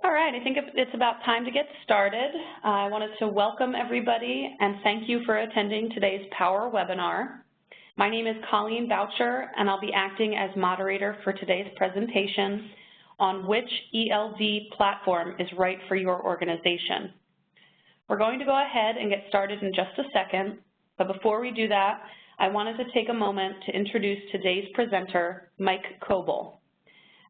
All right, I think it's about time to get started. I wanted to welcome everybody and thank you for attending today's Power webinar. My name is Colleen Boucher, and I'll be acting as moderator for today's presentation on which ELD platform is right for your organization. We're going to go ahead and get started in just a second, but before we do that, I wanted to take a moment to introduce today's presenter, Mike Koebel.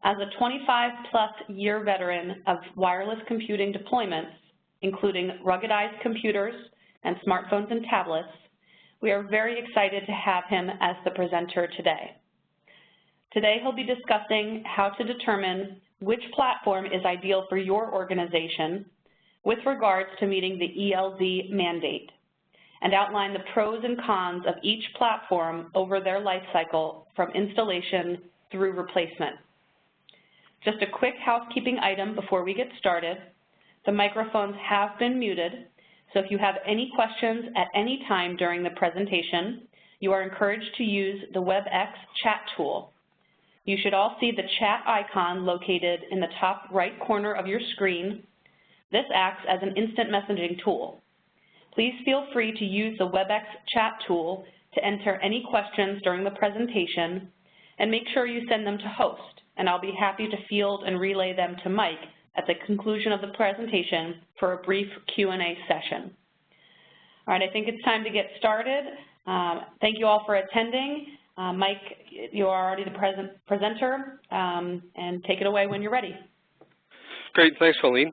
As a 25-plus year veteran of wireless computing deployments, including ruggedized computers and smartphones and tablets, we are very excited to have him as the presenter today. Today he'll be discussing how to determine which platform is ideal for your organization with regards to meeting the ELD mandate, and outline the pros and cons of each platform over their life cycle from installation through replacement. Just a quick housekeeping item before we get started. The microphones have been muted, so if you have any questions at any time during the presentation, you are encouraged to use the WebEx chat tool. You should all see the chat icon located in the top right corner of your screen. This acts as an instant messaging tool. Please feel free to use the WebEx chat tool to enter any questions during the presentation, and make sure you send them to host, and I'll be happy to field and relay them to Mike at the conclusion of the presentation for a brief Q&A session. All right, I think it's time to get started. Thank you all for attending. Mike, you are already the presenter, and take it away when you're ready. Great, thanks, Colleen.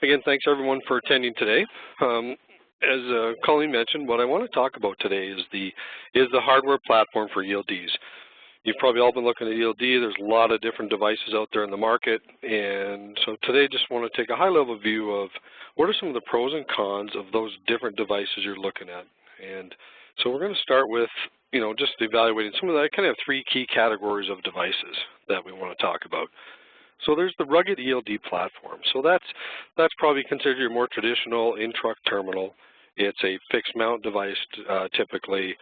Again, thanks everyone for attending today. As Colleen mentioned, what I want to talk about today is the hardware platform for ELDs. You've probably all been looking at ELD. There's a lot of different devices out there in the market, and so today just want to take a high-level view of what are some of the pros and cons of those different devices you're looking at. And so we're going to start with, just evaluating some of the kind of three key categories of devices that we want to talk about. So there's the rugged ELD platform. So that's probably considered your more traditional in-truck terminal. It's a fixed mount device typically.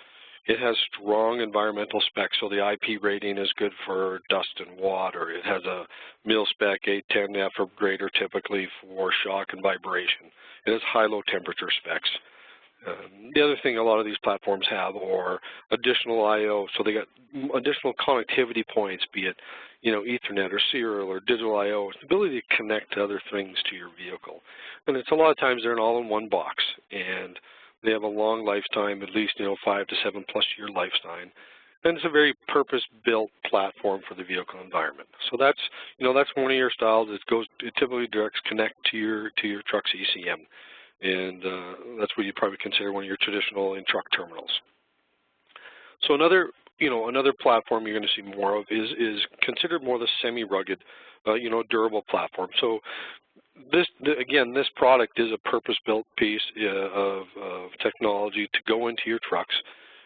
It has strong environmental specs, so the IP rating is good for dust and water. It has a mil-spec 810F or greater typically for shock and vibration. It has high-low temperature specs. The other thing a lot of these platforms have are additional I/O, so they got additional connectivity points, be it Ethernet or serial or digital I/O, the ability to connect to other things to your vehicle. And it's a lot of times they're an all-in-one box, and they have a long lifetime, at least 5 to 7+ year lifetime, and it's a very purpose-built platform for the vehicle environment. So that's one of your styles. It typically directs connect to your truck's ECM, and that's what you probably consider one of your traditional in-truck terminals. So another platform you're going to see more of is considered more the semi-rugged, durable platform. So this product is a purpose-built piece of technology to go into your trucks.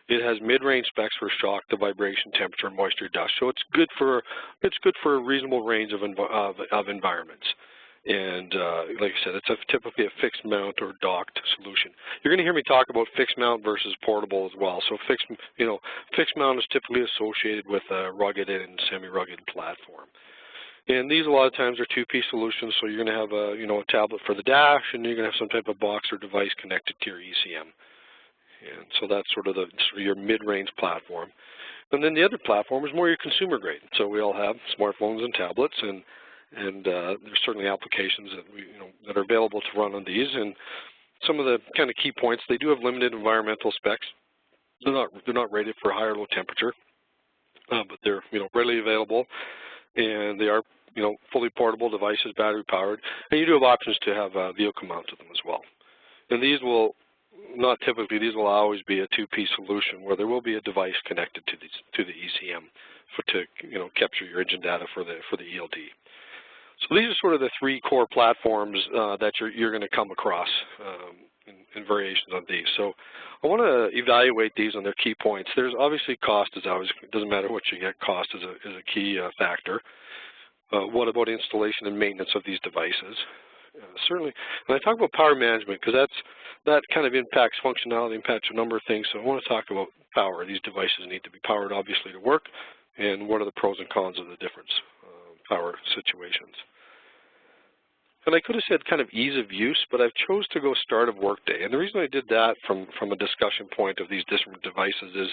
It has mid-range specs for shock to vibration, temperature, and moisture, dust. So it's good for a reasonable range of environments. And like I said, it's typically a fixed mount or docked solution. You're going to hear me talk about fixed mount versus portable as well. So fixed mount is typically associated with a rugged and semi-rugged platform. And these a lot of times are two-piece solutions, so you're going to have a tablet for the dash, and you're going to have some type of box or device connected to your ECM. And so that's sort of your mid-range platform. And then the other platform is more your consumer grade. So we all have smartphones and tablets, and there's certainly applications that are available to run on these. And some of the kind of key points, they do have limited environmental specs. They're not rated for high or low temperature, but they're readily available. And they are, fully portable devices, battery powered, and you do have options to have a vehicle mount to them as well. And these will these will always be a two-piece solution where there will be a device connected to the ECM to capture your engine data for the ELD. So these are sort of the three core platforms that you're going to come across in variations of these. So I want to evaluate these on their key points. There's obviously cost is always, it doesn't matter what you get, cost is a key factor. What about installation and maintenance of these devices? Certainly, and I talk about power management because that kind of impacts functionality, impacts a number of things. So I want to talk about power. These devices need to be powered, obviously, to work, and what are the pros and cons of the different power situations. And I could have said kind of ease of use, but I've chose to go start of workday. And the reason I did that from a discussion point of these different devices is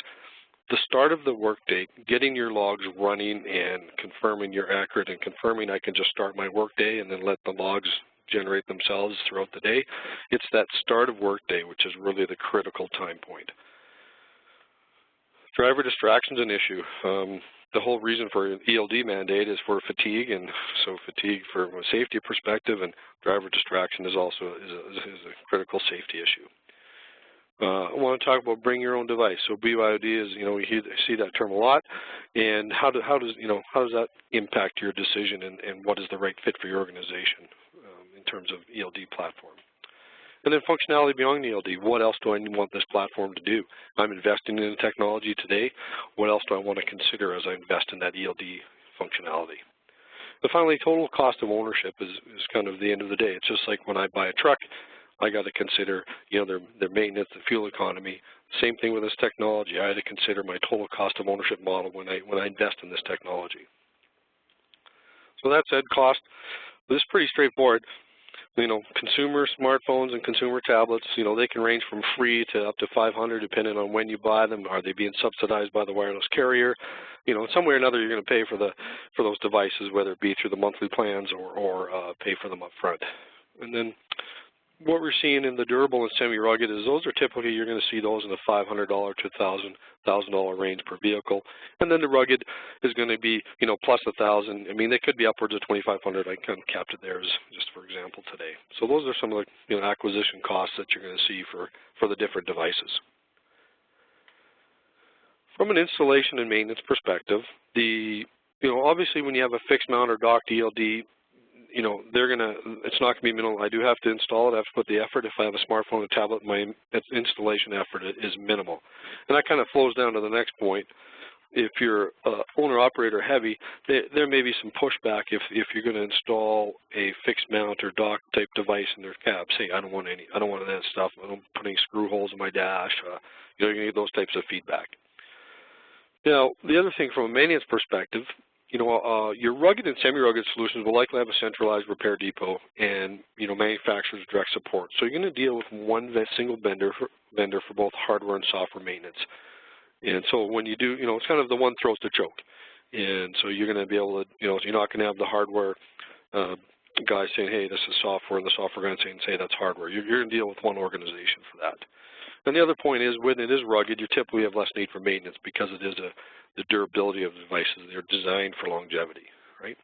the start of the workday, getting your logs running and confirming you're accurate and confirming I can just start my workday and then let the logs generate themselves throughout the day. It's that start of workday which is really the critical time point. Driver distraction is an issue. The whole reason for an ELD mandate is for fatigue, and so fatigue from a safety perspective, and driver distraction is also a critical safety issue. I want to talk about bring your own device. So BYOD is, we see that term a lot, and how does that impact your decision, and what is the right fit for your organization in terms of ELD platform? And then functionality beyond ELD. What else do I want this platform to do? I'm investing in technology today. What else do I want to consider as I invest in that ELD functionality? And finally, total cost of ownership is kind of the end of the day. It's just like when I buy a truck, I got to consider, their maintenance, the fuel economy. Same thing with this technology. I had to consider my total cost of ownership model when I invest in this technology. So that said, cost. This is pretty straightforward. Consumer smartphones and consumer tablets, they can range from free to up to $500 depending on when you buy them. Are they being subsidized by the wireless carrier? In some way or another, you're going to pay for those devices, whether it be through the monthly plans or pay for them up front. And then what we're seeing in the durable and semi-rugged is those are typically, you're going to see those in the $500 to $1,000 range per vehicle. And then the rugged is going to be, plus $1,000. I mean, they could be upwards of $2,500. I kind of capped it there as just for example today. So those are some of the acquisition costs that you're going to see for the different devices. From an installation and maintenance perspective, obviously when you have a fixed mount or docked ELD, it's not going to be minimal. I do have to install it. I have to put the effort. If I have a smartphone or tablet, my installation effort is minimal. And that kind of flows down to the next point. If you're owner-operator heavy, there may be some pushback if you're going to install a fixed mount or dock type device in their cab. Say, I don't want that stuff. I don't put any screw holes in my dash. You're going to get those types of feedback. Now, the other thing from a maintenance perspective, your rugged and semi-rugged solutions will likely have a centralized repair depot and, manufacturer's direct support. So you're going to deal with one single vendor for both hardware and software maintenance. And so when you do, it's kind of the one throat to choke. And so you're going to be able to, you're not going to have the hardware guy saying, hey, this is software, and the software guy saying, say, that's hardware. You're going to deal with one organization for that. And the other point is when it is rugged, you typically have less need for maintenance because it is the durability of the devices. They're designed for longevity, right?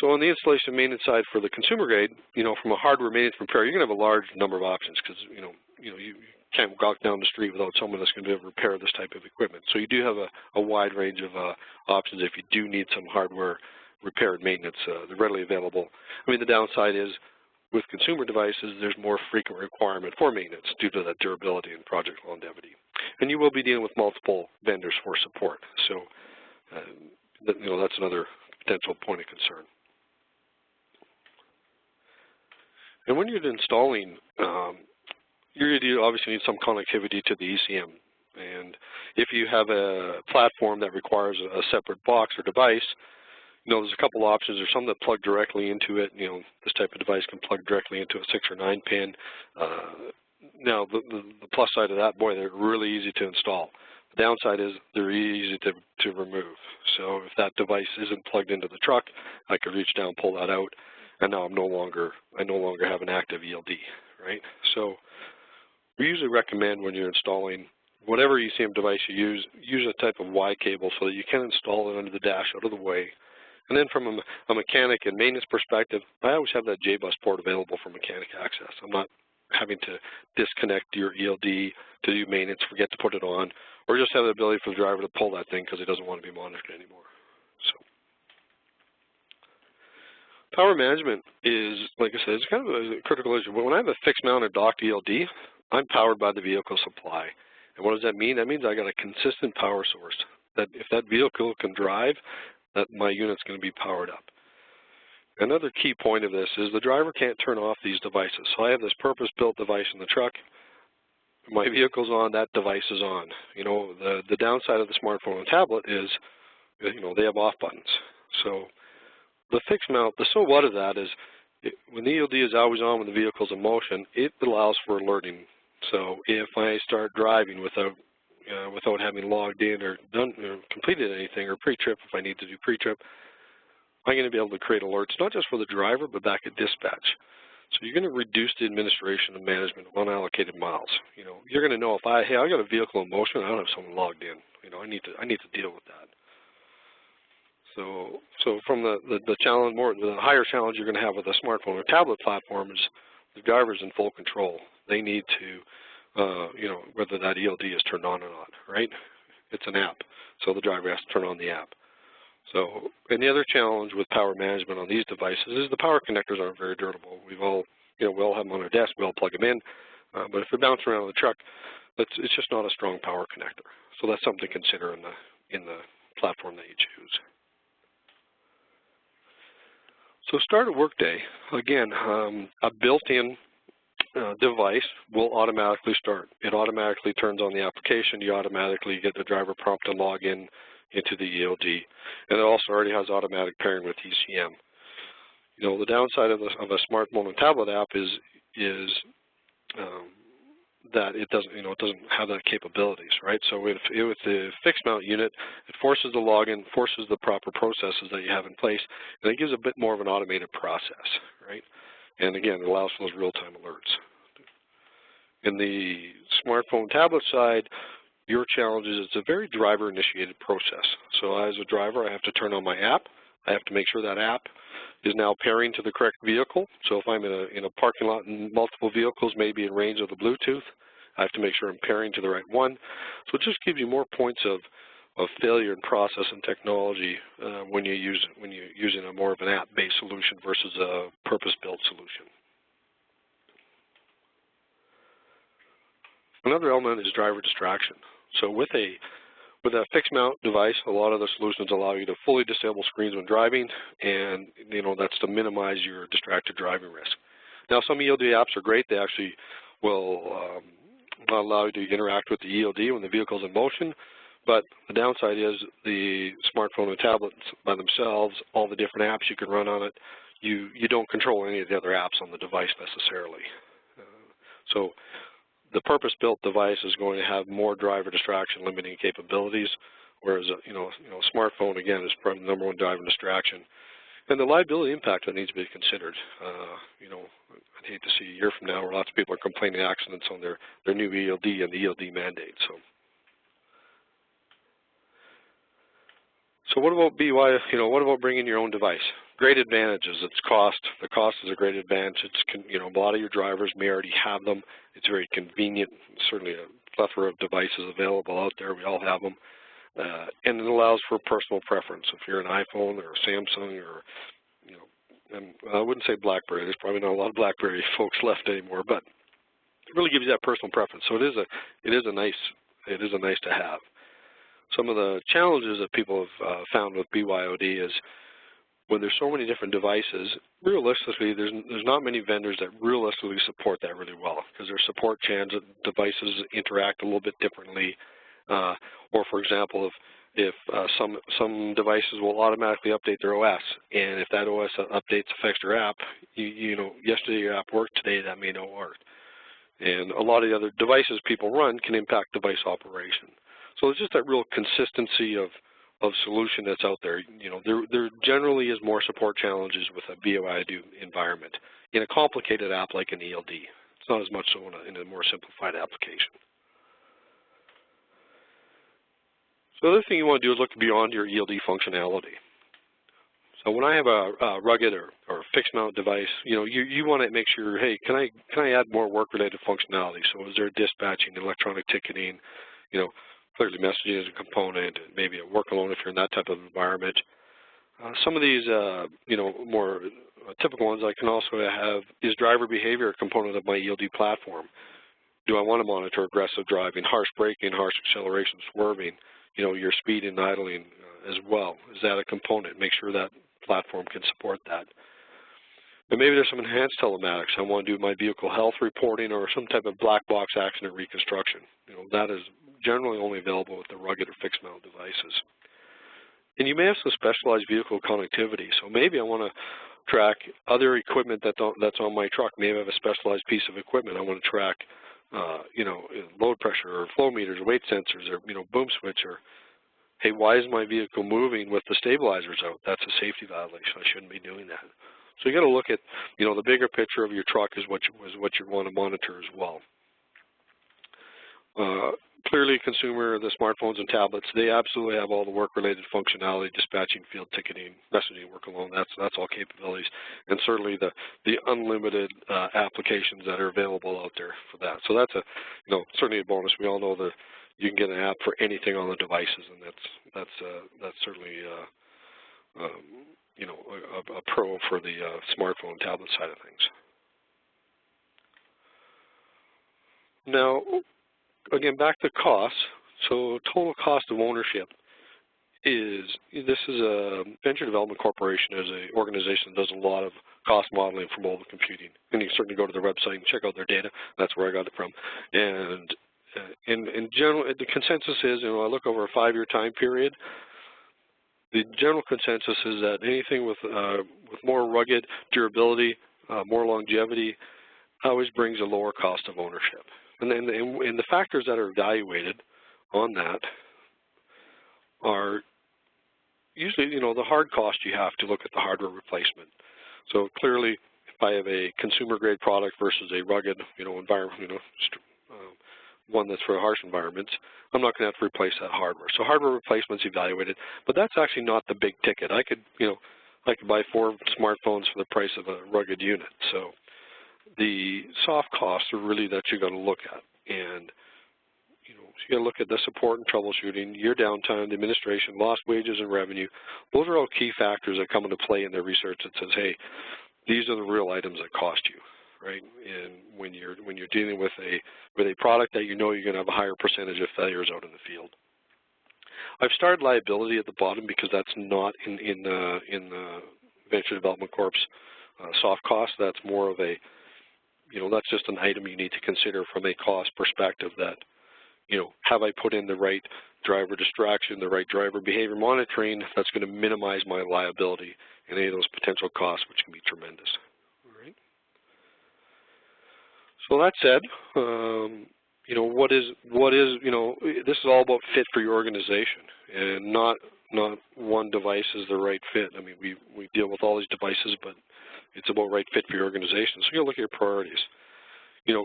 So on the installation maintenance side for the consumer grade, from a hardware maintenance repair, you're going to have a large number of options because, you can't walk down the street without someone that's going to be able to repair this type of equipment. So you do have a wide range of options if you do need some hardware repair and maintenance. They're readily available. I mean, the downside is with consumer devices, there's more frequent requirement for maintenance due to that durability and project longevity. And you will be dealing with multiple vendors for support. So, that's another potential point of concern. And when you're installing, you obviously need some connectivity to the ECM. And if you have a platform that requires a separate box or device, there's a couple options. There's some that plug directly into it. This type of device can plug directly into a 6 or 9 pin. Now, the plus side of that, boy, they're really easy to install. The downside is they're easy to remove. So if that device isn't plugged into the truck, I could reach down, pull that out, and now I no longer have an active ELD, right? So we usually recommend when you're installing whatever ECM device you use a type of Y cable so that you can install it under the dash out of the way. And then from a mechanic and maintenance perspective, I always have that J-bus port available for mechanic access. I'm not having to disconnect your ELD to do maintenance, forget to put it on, or just have the ability for the driver to pull that thing because he doesn't want to be monitored anymore. So, power management is, like I said, it's kind of a critical issue. But when I have a fixed mount or docked ELD, I'm powered by the vehicle supply. And what does that mean? That means I got a consistent power source. That if that vehicle can drive, that my unit's going to be powered up. Another key point of this is the driver can't turn off these devices. So I have this purpose-built device in the truck. My vehicle's on, that device is on. The downside of the smartphone and tablet is, they have off buttons. So the fixed mount, the so what of that is when the ELD is always on when the vehicle's in motion, it allows for alerting. So if I start driving without having logged in or done or completed anything, or pre-trip if I need to do pre-trip, I'm going to be able to create alerts not just for the driver but back at dispatch. So you're going to reduce the administration and management of unallocated miles. You're going to know if I got a vehicle in motion, I don't have someone logged in. I need to deal with that. So from the challenge, the higher challenge you're going to have with a smartphone or tablet platform is the driver's in full control. They need to, whether that ELD is turned on or not, right? It's an app, so the driver has to turn on the app. So, and the other challenge with power management on these devices is the power connectors aren't very durable. We all have them on our desk, we all plug them in, but if they bounce around the truck, it's just not a strong power connector. So that's something to consider in the platform that you choose. So start a workday. Again, a built-in device will automatically start. It automatically turns on the application. You automatically get the driver prompt to log in into the ELD. And it also already has automatic pairing with ECM. The downside of a smartphone and tablet app is that it doesn't have that capabilities, right? So with the fixed mount unit, it forces the login, forces the proper processes that you have in place, and it gives a bit more of an automated process, right? And again, it allows for those real-time alerts. In the smartphone tablet side, your challenge is it's a very driver-initiated process. So as a driver, I have to turn on my app. I have to make sure that app is now pairing to the correct vehicle. So if I'm in a parking lot and multiple vehicles may be in range of the Bluetooth, I have to make sure I'm pairing to the right one. So it just gives you more points of failure in process and technology when you're using a more of an app-based solution versus a purpose-built solution. Another element is driver distraction. So with a fixed mount device, a lot of the solutions allow you to fully disable screens when driving, and that's to minimize your distracted driving risk. Now, some ELD apps are great. They actually will allow you to interact with the ELD when the vehicle's in motion, but the downside is the smartphone and tablets by themselves, all the different apps you can run on it, you don't control any of the other apps on the device necessarily. So the purpose-built device is going to have more driver distraction limiting capabilities, whereas a smartphone, again, is probably the number one driver distraction. And the liability impact that needs to be considered. I'd hate to see a year from now where lots of people are complaining accidents on their new ELD and the ELD mandate. So what about BY? What about bringing your own device? Great advantages. It's cost. The cost is a great advantage. It's a lot of your drivers may already have them. It's very convenient. Certainly a plethora of devices available out there. We all have them, and it allows for personal preference. If you're an iPhone or a Samsung or and I wouldn't say BlackBerry. There's probably not a lot of BlackBerry folks left anymore, but it really gives you that personal preference. So it is a nice to have. Some of the challenges that people have found with BYOD is when there's so many different devices, realistically, there's not many vendors that realistically support that really well, because their support channels, devices interact a little bit differently. Or, for example, if some devices will automatically update their OS, and if that OS updates affects your app, yesterday your app worked, today that may not work. And a lot of the other devices people run can impact device operation. So it's just that real consistency of solution that's out there. There generally is more support challenges with a BYOD environment in a complicated app like an ELD. It's not as much so in a more simplified application. So the other thing you want to do is look beyond your ELD functionality. So when I have a rugged or fixed mount device, you want to make sure, hey, can I add more work-related functionality? So is there dispatching, electronic ticketing, clearly messaging as a component, maybe a work alone if you're in that type of environment. Some of these, more typical ones I can also have is driver behavior a component of my ELD platform. Do I want to monitor aggressive driving, harsh braking, harsh acceleration, swerving, your speed and idling as well? Is that a component? Make sure that platform can support that. And maybe there's some enhanced telematics. I want to do my vehicle health reporting or some type of black box accident reconstruction. That is generally only available with the rugged or fixed mount devices. And you may have some specialized vehicle connectivity. So maybe I want to track other equipment that's on my truck. Maybe I have a specialized piece of equipment. I want to track, you know, load pressure or flow meters or weight sensors or, you know, boom switch or, hey, why is my vehicle moving with the stabilizers out? That's a safety violation. I shouldn't be doing that. So you got to look at, you know, the bigger picture of your truck is what you want to monitor as well. Clearly, consumer, the smartphones and tablets, they absolutely have all the work-related functionality, dispatching, field ticketing, messaging, work alone. That's all capabilities, and certainly the unlimited applications that are available out there for that. So that's certainly a bonus. We all know that you can get an app for anything on the devices, and that's certainly a pro for the smartphone and tablet side of things. Now, again, back to costs. So total cost of ownership is a venture development corporation as an organization that does a lot of cost modeling for mobile computing. And you can certainly go to their website and check out their data. That's where I got it from. And in general, the consensus is, I look over a 5-year time period, the general consensus is that anything with more rugged durability, more longevity, always brings a lower cost of ownership. And the factors that are evaluated on that are usually, the hard cost. You have to look at the hardware replacement. So clearly, if I have a consumer-grade product versus a rugged, environment, one that's for harsh environments, I'm not going to have to replace that hardware. So hardware replacement's evaluated, but that's actually not the big ticket. I could buy 4 smartphones for the price of a rugged unit. So the soft costs are really that you got to look at, and you got to look at the support and troubleshooting, your downtime, the administration, lost wages and revenue. Those are all key factors that come into play in their research that says, hey, these are the real items that cost you, right? And when you're dealing with a product that you're going to have a higher percentage of failures out in the field. I've started liability at the bottom because that's not in the Venture Development Corp's soft cost. That's more of a that's just an item you need to consider from a cost perspective that, have I put in the right driver distraction, the right driver behavior monitoring that's going to minimize my liability and any of those potential costs, which can be tremendous. All right. So that said, this is all about fit for your organization, and not one device is the right fit. I mean, we deal with all these devices, but it's about right fit for your organization. So you look at your priorities.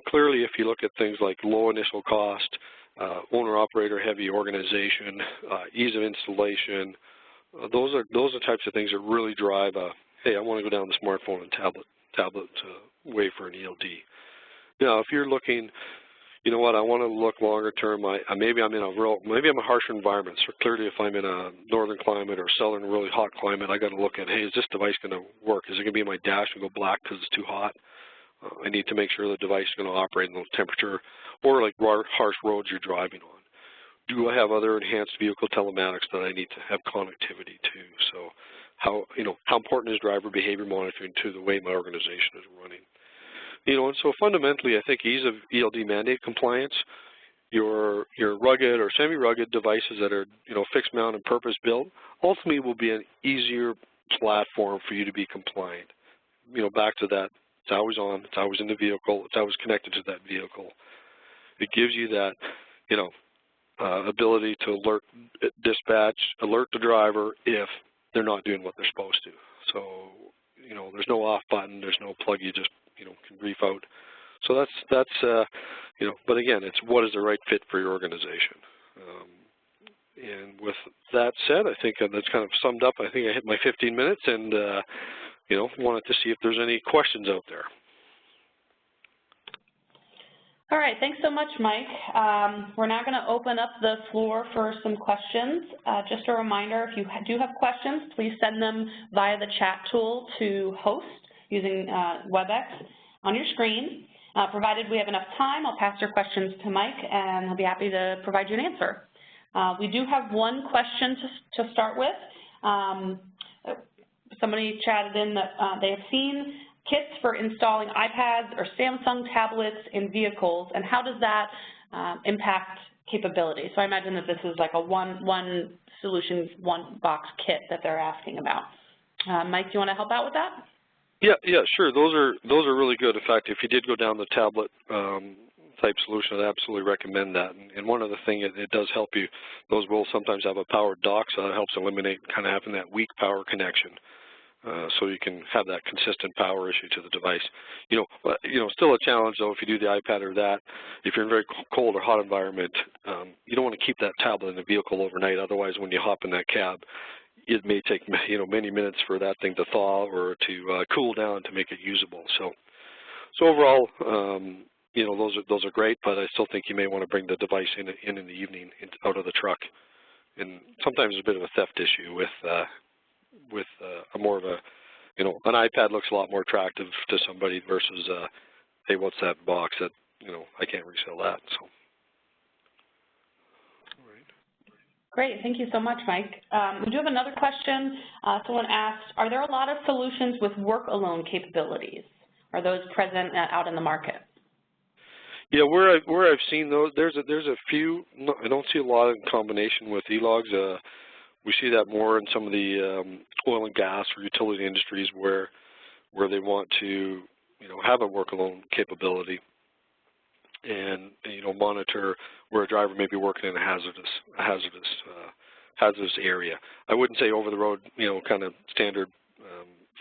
Clearly, if you look at things like low initial cost, owner-operator heavy organization, ease of installation, those are types of things that really drive hey, I want to go down the smartphone and tablet way for an ELD. Now, if you're looking, I want to look longer term. Maybe I'm in a harsher environment. So clearly, if I'm in a northern climate or southern really hot climate, I got to look at, hey, is this device going to work? Is it going to be in my dash and go black because it's too hot? I need to make sure the device is going to operate in low temperature, or like harsh roads you're driving on. Do I have other enhanced vehicle telematics that I need to have connectivity to? So how important is driver behavior monitoring to the way my organization is running? And so fundamentally, I think ease of ELD mandate compliance, your rugged or semi-rugged devices that are, fixed mount and purpose built, ultimately will be an easier platform for you to be compliant. Back to that, it's always on, it's always in the vehicle, it's always connected to that vehicle. It gives you that, ability to alert the driver if they're not doing what they're supposed to. So, there's no off button, there's no plug you just can brief out. So that's but again, it's what is the right fit for your organization. And with that said, I think that's kind of summed up. I think I hit my 15 minutes, and wanted to see if there's any questions out there. All right, thanks so much, Mike. We're now going to open up the floor for some questions. Just a reminder, if you do have questions, please send them via the chat tool to host using WebEx on your screen. Provided we have enough time, I'll pass your questions to Mike, and he'll be happy to provide you an answer. We do have one question to start with. Somebody chatted in that they have seen kits for installing iPads or Samsung tablets in vehicles, and how does that impact capability? So I imagine that this is like a one solution one-box kit that they're asking about. Mike, do you want to help out with that? Yeah, sure. Those are really good. In fact, if you did go down the tablet type solution, I'd absolutely recommend that. And one other thing, it does help you. Those will sometimes have a powered dock, so that helps eliminate kind of having that weak power connection. So you can have that consistent power issue to the device. Still a challenge though if you do the iPad or that. If you're in a very cold or hot environment, you don't want to keep that tablet in the vehicle overnight. Otherwise, when you hop in that cab, it may take many minutes for that thing to thaw or to cool down to make it usable. So overall, those are great, but I still think you may want to bring the device in the evening out of the truck. And sometimes there's a bit of a theft issue with a more of a, an iPad looks a lot more attractive to somebody versus, hey, what's that box that, I can't resell that. So. Great, thank you so much, Mike. We do have another question. Someone asked, are there a lot of solutions with work-alone capabilities? Are those present out in the market? Yeah, where I've seen those, there's a few. I don't see a lot in combination with e-logs. We see that more in some of the oil and gas or utility industries where they want to, have a work-alone capability and monitor where a driver may be working in a hazardous area. I wouldn't say over the road, kind of standard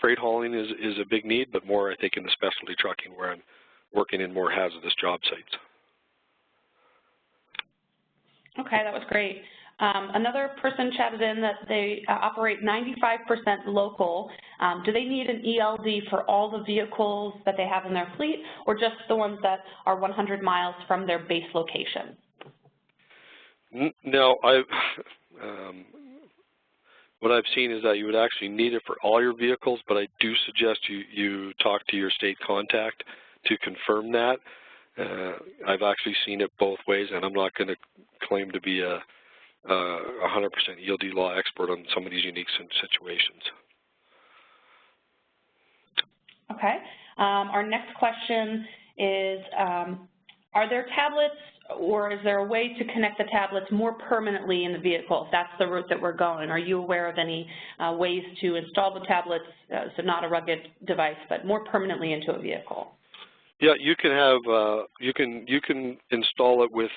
freight hauling is a big need, but more I think in the specialty trucking where I'm working in more hazardous job sites. Okay, that was great. Another person chatted in that they operate 95% local. Do they need an ELD for all the vehicles that they have in their fleet, or just the ones that are 100 miles from their base location? No, what I've seen is that you would actually need it for all your vehicles, but I do suggest you talk to your state contact to confirm that. I've actually seen it both ways, and I'm not going to claim to be a 100% ELD law expert on some of these unique situations. Okay. Our next question is, are there tablets or is there a way to connect the tablets more permanently in the vehicle if that's the route that we're going? Are you aware of any ways to install the tablets, so not a rugged device, but more permanently into a vehicle? Yeah, you can have, you can install it with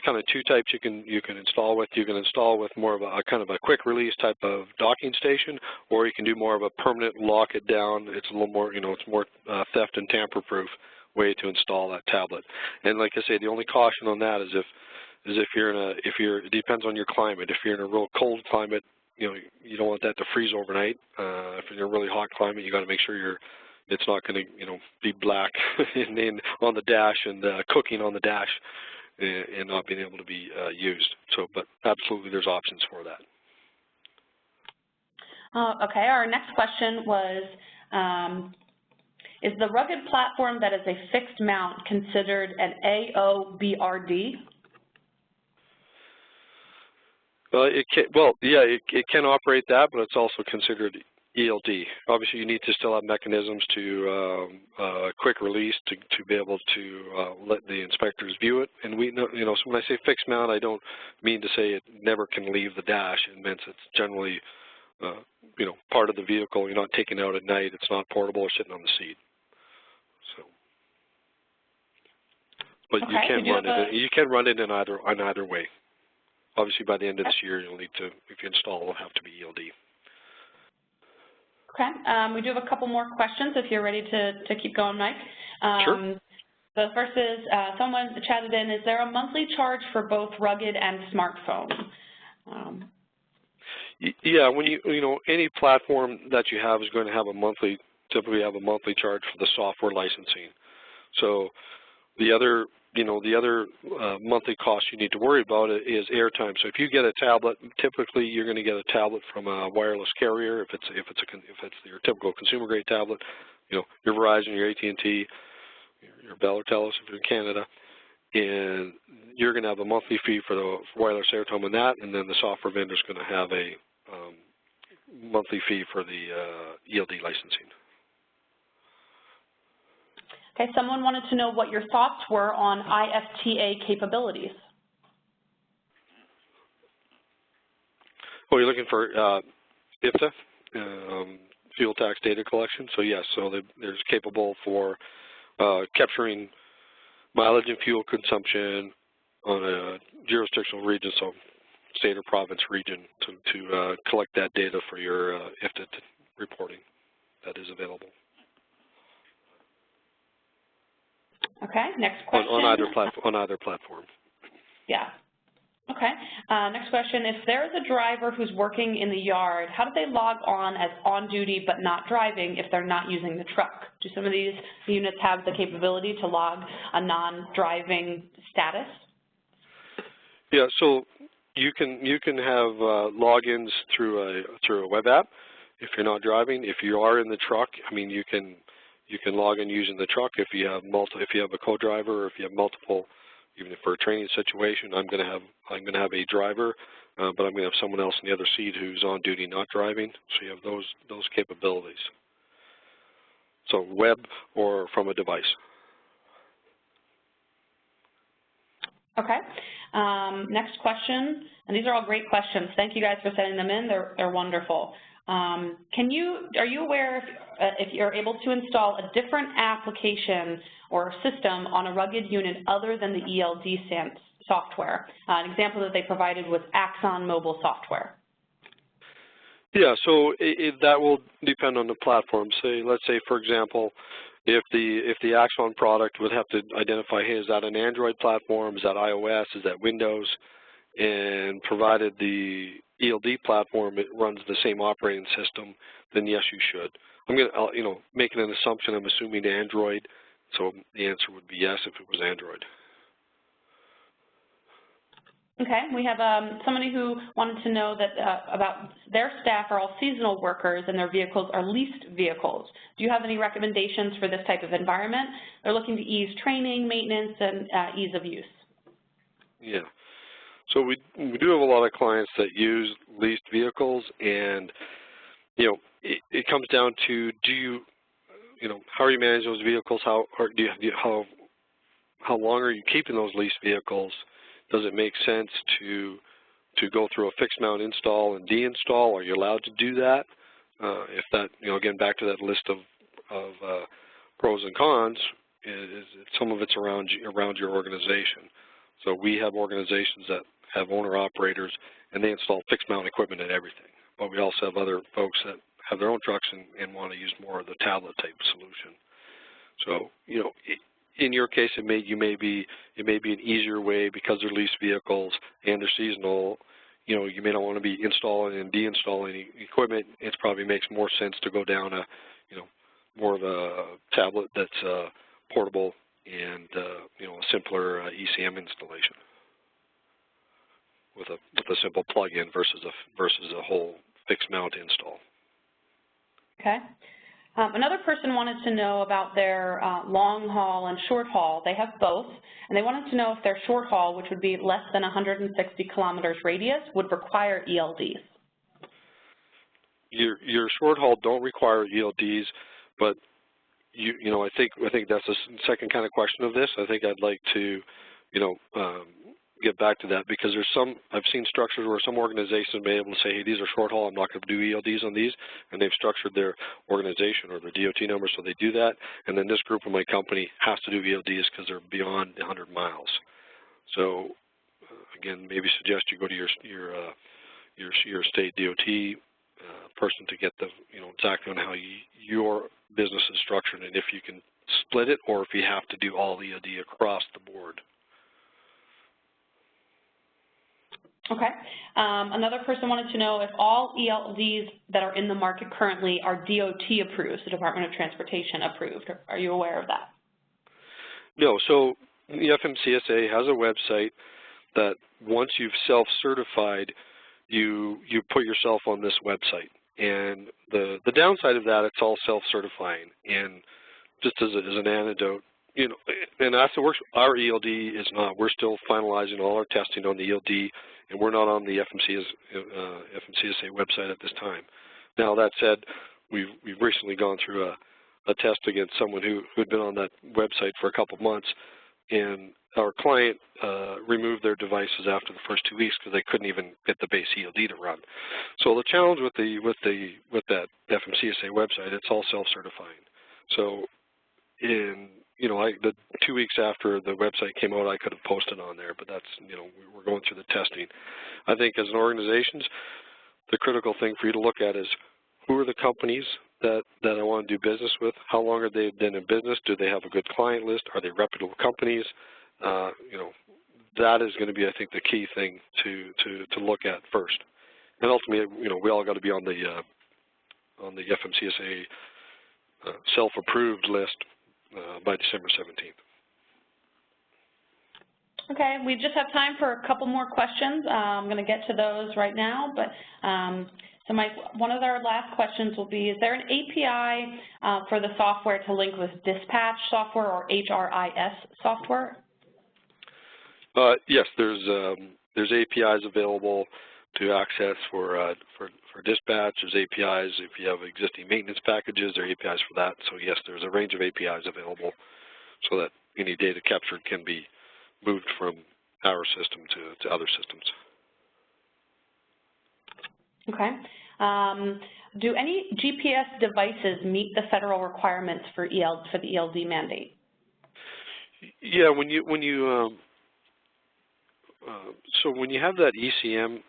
kind of two types you can install with. You can install with more of a kind of a quick release type of docking station, or you can do more of a permanent lock it down. It's a little more, it's more theft and tamper-proof way to install that tablet. And like I say, the only caution on that is if you're it depends on your climate. If you're in a real cold climate, you don't want that to freeze overnight. If you're in a really hot climate, you got to make sure it's not going to be black on the dash and cooking on the dash and not being able to be used. So, but absolutely, there's options for that. Okay, our next question was, is the rugged platform that is a fixed mount considered an AOBRD? It can operate that, but it's also considered ELD. Obviously, you need to still have mechanisms to quick release to be able to let the inspectors view it. And we know, so when I say fixed mount, I don't mean to say it never can leave the dash. It means it's generally, part of the vehicle. You're not taking it out at night. It's not portable or sitting on the seat. So, but okay, you can run it. You can run it in either way. Obviously, by the end of this year, you'll need to, if you install, it'll have to be ELD. Okay, we do have a couple more questions if you're ready to keep going, Mike. Sure. The first is, someone chatted in, is there a monthly charge for both rugged and smartphone? Yeah, when any platform that you have is going to have typically have a monthly charge for the software licensing. So the other monthly cost you need to worry about is airtime. So if you get a tablet, typically you're going to get a tablet from a wireless carrier. If it's your typical consumer grade tablet, your Verizon, your AT&T, your Bell or Telus if you're in Canada, and you're going to have a monthly fee for the wireless airtime on that, and then the software vendor is going to have a monthly fee for the ELD licensing. Okay, someone wanted to know what your thoughts were on IFTA capabilities. Oh, you're looking for IFTA, fuel tax data collection. So yes, so there's capable for capturing mileage and fuel consumption on a jurisdictional region, so state or province region, to collect that data for your IFTA reporting that is available. Okay, next question. On either platform. Yeah. Okay. Next question. If there is a driver who's working in the yard, how do they log on as on duty but not driving if they're not using the truck? Do some of these units have the capability to log a non-driving status? Yeah. So you can have logins through a web app if you're not driving. If you are in the truck, I mean, you can log in using the truck if you have a co-driver, or if you have multiple. Even if for a training situation, I'm going to have a driver, but I'm going to have someone else in the other seat who's on duty not driving. So you have those capabilities. So web or from a device. Okay. Next question, and these are all great questions. Thank you guys for sending them in. They're wonderful. Are you aware if you're able to install a different application or system on a rugged unit other than the ELD software? An example that they provided was Axon mobile software. Yeah, so that will depend on the platform. Let's say, for example, if the Axon product would have to identify, hey, is that an Android platform? Is that iOS? Is that Windows? And provided the ELD platform, it runs the same operating system, then yes, you should. I'm going to, making an assumption. I'm assuming Android, so the answer would be yes if it was Android. Okay, we have somebody who wanted to know that about their staff are all seasonal workers and their vehicles are leased vehicles. Do you have any recommendations for this type of environment? They're looking to ease training, maintenance, and ease of use. Yeah. So we do have a lot of clients that use leased vehicles, and it comes down to how are you managing those vehicles? How long are you keeping those leased vehicles? Does it make sense to go through a fixed mount install and deinstall? Are you allowed to do that? If that, again, back to that list of pros and cons, some of it's around your organization. So we have organizations that have owner-operators, and they install fixed mount equipment and everything. But we also have other folks that have their own trucks and want to use more of the tablet-type solution. So, in your case, it may be an easier way because they're leased vehicles and they're seasonal. You may not want to be installing and deinstalling equipment. It probably makes more sense to go down more of a tablet that's portable and a simpler ECM installation with a simple plug-in versus a whole fixed mount install. Okay. Another person wanted to know about their long haul and short haul. They have both, and they wanted to know if their short haul, which would be less than 160 kilometers radius, would require ELDs. Your short haul don't require ELDs, but I think that's the second kind of question of this. I think I'd like to, get back to that, because I've seen structures where some organizations have been able to say, hey, these are short haul, I'm not going to do ELDs on these, and they've structured their organization or their DOT number so they do that, and then this group in my company has to do ELDs because they're beyond 100 miles. So, again, maybe suggest you go to your state DOT person to get the, exactly on how your business is structured, and if you can split it or if you have to do all ELD across the board. Okay. Another person wanted to know if all ELDs that are in the market currently are DOT approved, the Department of Transportation approved. Are you aware of that? No. So the FMCSA has a website that once you've self-certified, you put yourself on this website. And the downside of that, it's all self-certifying. And just as an anecdote, and as it works, our ELD is not. We're still finalizing all our testing on the ELD, and we're not on the FMCSA website at this time. Now, that said, we've recently gone through a test against someone who had been on that website for a couple of months, and our client removed their devices after the first 2 weeks because they couldn't even get the base ELD to run. So the challenge with that FMCSA website, it's all self-certifying. So the 2 weeks after the website came out, I could have posted on there, but that's, we're going through the testing. I think as an organization, the critical thing for you to look at is who are the companies that I want to do business with? How long have they been in business? Do they have a good client list? Are they reputable companies? That is going to be, I think, the key thing to look at first. And ultimately, we all got to be on the FMCSA self-approved list by December 17th. Okay, we just have time for a couple more questions. I'm going to get to those right now, but so Mike, one of our last questions will be, is there an API for the software to link with dispatch software or HRIS software? Yes, there's APIs available to access for dispatch. There's APIs if you have existing maintenance packages. There are APIs for that. So yes, there's a range of APIs available so that any data captured can be moved from our system to other systems. Okay. Do any GPS devices meet the federal requirements for the ELD mandate? Yeah, when you have that ECM,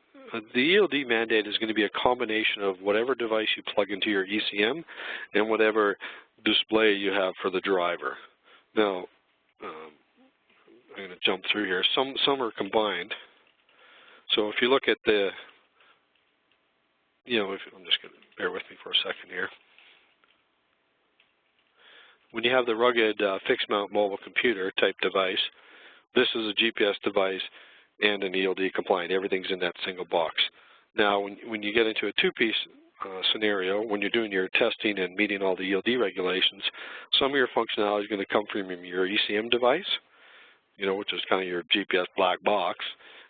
the ELD mandate is going to be a combination of whatever device you plug into your ECM and whatever display you have for the driver. Now, I'm going to jump through here. Some are combined. So if you look at the, I'm just going to bear with me for a second here. When you have the rugged fixed mount mobile computer type device, this is a GPS device and an ELD compliant. Everything's in that single box. Now, when you get into a two-piece scenario, when you're doing your testing and meeting all the ELD regulations, some of your functionality is going to come from your ECM device, which is kind of your GPS black box,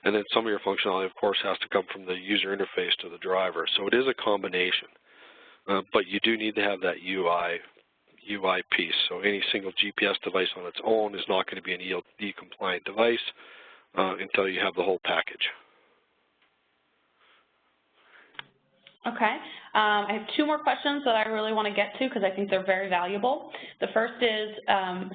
and then some of your functionality, of course, has to come from the user interface to the driver. So it is a combination, but you do need to have that UI piece. So any single GPS device on its own is not going to be an ELD compliant device until you have the whole package. Okay. I have two more questions that I really want to get to because I think they're very valuable. The first is,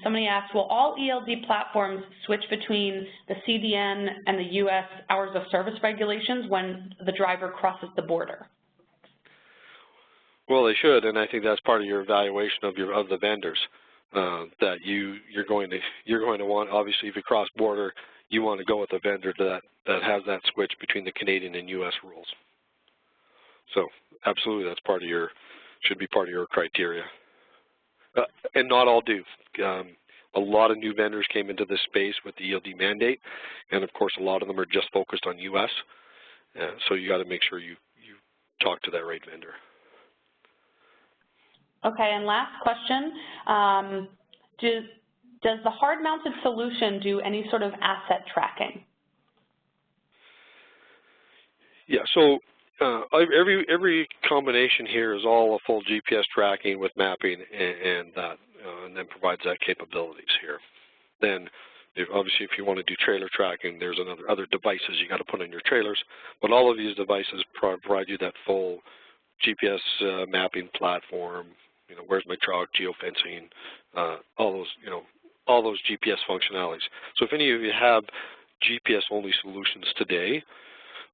somebody asked, will all ELD platforms switch between the CDN and the U.S. hours of service regulations when the driver crosses the border? Well, they should, and I think that's part of your evaluation of the vendors that you're going to want. Obviously, if you cross border, you want to go with a vendor that has that switch between the Canadian and U.S. rules. So, absolutely, that's should be part of your criteria. And not all do. A lot of new vendors came into this space with the ELD mandate, and of course, a lot of them are just focused on U.S. So you got to make sure you talk to that right vendor. Okay, and last question, does the hard-mounted solution do any sort of asset tracking? Yeah, so every combination here is all a full GPS tracking with mapping and then provides that capabilities here. Then, obviously, if you want to do trailer tracking, there's other devices you got to put in your trailers, but all of these devices provide you that full GPS mapping platform. Where's my truck, geofencing, all those GPS functionalities. So if any of you have GPS-only solutions today,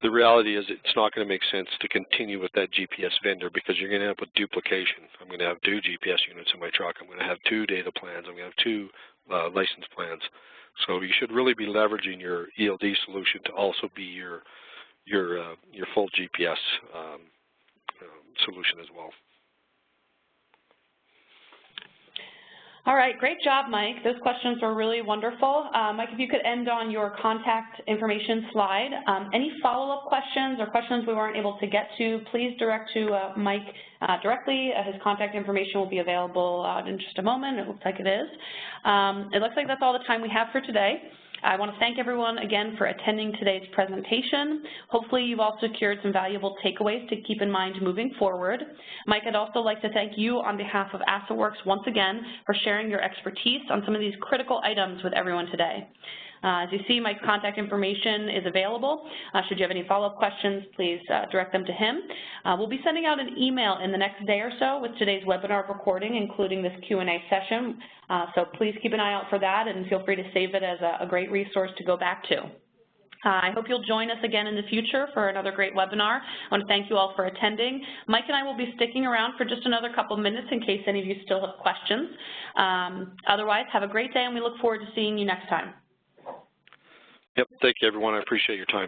the reality is it's not going to make sense to continue with that GPS vendor because you're going to end up with duplication. I'm going to have 2 GPS units in my truck. I'm going to have 2 data plans. I'm going to have 2 license plans. So you should really be leveraging your ELD solution to also be your full GPS solution as well. All right, great job, Mike. Those questions were really wonderful. Mike, if you could end on your contact information slide. Any follow-up questions or questions we weren't able to get to, please direct to Mike directly. His contact information will be available in just a moment. It looks like it is. It looks like that's all the time we have for today. I want to thank everyone again for attending today's presentation. Hopefully you've all secured some valuable takeaways to keep in mind moving forward. Mike, I'd also like to thank you on behalf of AssetWorks once again for sharing your expertise on some of these critical items with everyone today. As you see, Mike's contact information is available. Should you have any follow-up questions, please direct them to him. We'll be sending out an email in the next day or so with today's webinar recording, including this Q&A session. So please keep an eye out for that and feel free to save it as a great resource to go back to. I hope you'll join us again in the future for another great webinar. I want to thank you all for attending. Mike and I will be sticking around for just another couple of minutes in case any of you still have questions. Otherwise, have a great day, and we look forward to seeing you next time. Yep, thank you, everyone. I appreciate your time today.